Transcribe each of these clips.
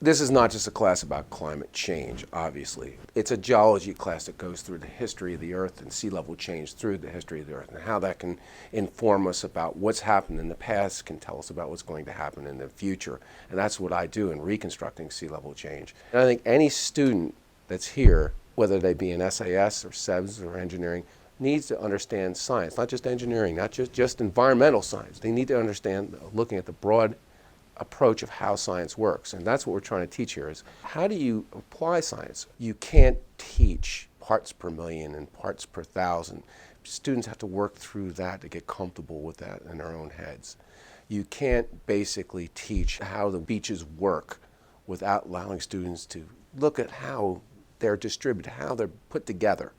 This is not just a class about climate change, obviously. It's a geology class that goes through the history of the Earth and sea level change through the history of the Earth, and how that can inform us about what's happened in the past, can tell us about what's going to happen in the future. And that's what I do in reconstructing sea level change. And I think any student that's here, whether they be in SAS or SEBS or engineering, needs to understand science, not just engineering, not just environmental science. They need to understand looking at the broad approach of how science works. And that's what we're trying to teach here is how do you apply science? You can't teach parts per million and parts per thousand. Students have to work through that to get comfortable with that in their own heads. You can't basically teach how the beaches work without allowing students to look at how they're distributed, how they're put together.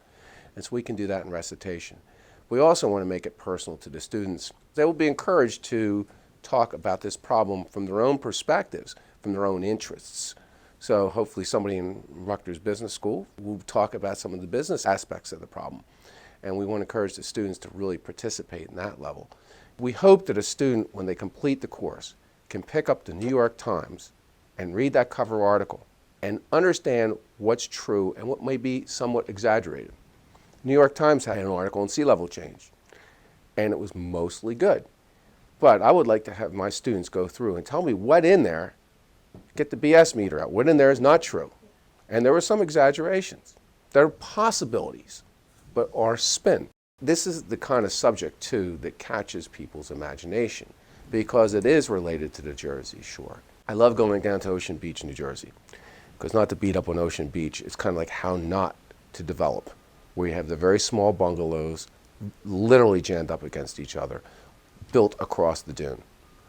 And so we can do that in recitation. We also want to make it personal to the students. They will be encouraged to talk about this problem from their own perspectives, from their own interests. So hopefully somebody in Rutgers Business School will talk about some of the business aspects of the problem. And we want to encourage the students to really participate in that level. We hope that a student, when they complete the course, can pick up the New York Times and read that cover article and understand what's true and what may be somewhat exaggerated. New York Times had an article on sea level change, and it was mostly good. But I would like to have my students go through and tell me what in there, get the BS meter out, what in there is not true. And there were some exaggerations. There are possibilities, but are spin. This is the kind of subject, too, that catches people's imagination because it is related to the Jersey Shore. I love going down to Ocean Beach, New Jersey, because not to beat up on Ocean Beach, it's kind of like how not to develop, where you have the very small bungalows literally jammed up against each other, built across the dune.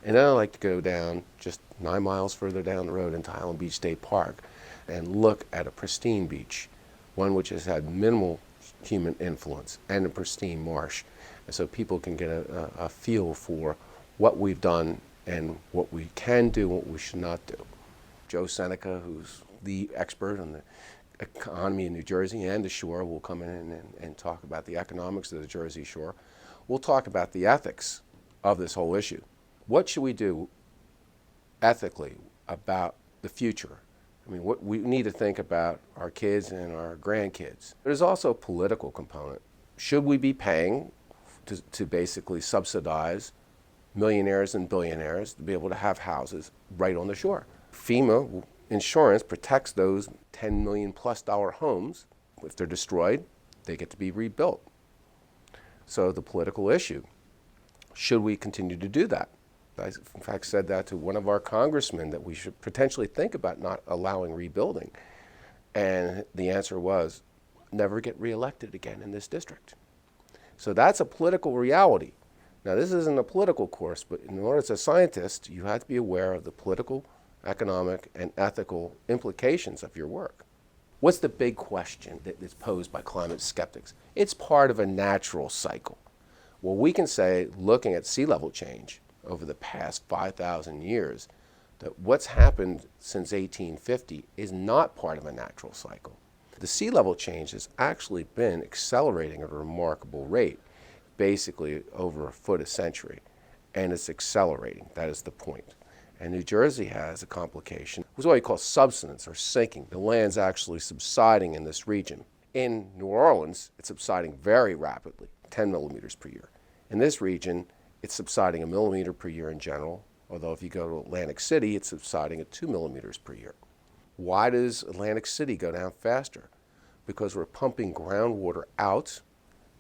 And then I like to go down just 9 miles further down the road into Highland Beach State Park and look at a pristine beach, one which has had minimal human influence and a pristine marsh. And so people can get a feel for what we've done and what we can do and what we should not do. Joe Seneca, who's the expert on the economy in New Jersey and the shore, will come in and talk about the economics of the Jersey Shore. We'll talk about the ethics of this whole issue. What should we do ethically about the future? I mean, what we need to think about our kids and our grandkids. There's also a political component. Should we be paying to basically subsidize millionaires and billionaires to be able to have houses right on the shore? FEMA insurance protects those $10 million plus homes. If they're destroyed, they get to be rebuilt. So the political issue. Should we continue to do that? I, in fact, said that to one of our congressmen, that we should potentially think about not allowing rebuilding. And the answer was, never get reelected again in this district. So that's a political reality. Now, this isn't a political course, but in order as a scientist, you have to be aware of the political, economic, and ethical implications of your work. What's the big question that is posed by climate skeptics? It's part of a natural cycle. Well, we can say, looking at sea level change over the past 5,000 years, that what's happened since 1850 is not part of a natural cycle. The sea level change has actually been accelerating at a remarkable rate, basically over a foot a century, and it's accelerating. That is the point. And New Jersey has a complication. It's what we call subsidence or sinking. The land's actually subsiding in this region. In New Orleans, it's subsiding very rapidly, 10 millimeters per year. In this region, it's subsiding 1 millimeter per year in general, although if you go to Atlantic City, it's subsiding at 2 millimeters per year. Why does Atlantic City go down faster? Because we're pumping groundwater out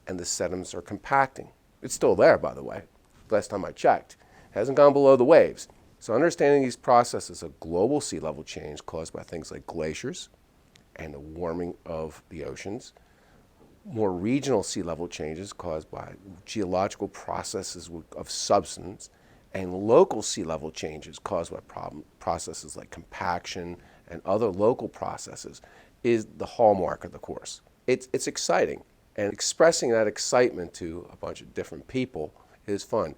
and the sediments are compacting. It's still there, by the way. Last time I checked. It hasn't gone below the waves. So understanding these processes of global sea level change caused by things like glaciers and the warming of the oceans, more regional sea level changes caused by geological processes of subsidence, and local sea level changes caused by processes like compaction and other local processes is the hallmark of the course. It's exciting, and expressing that excitement to a bunch of different people is fun.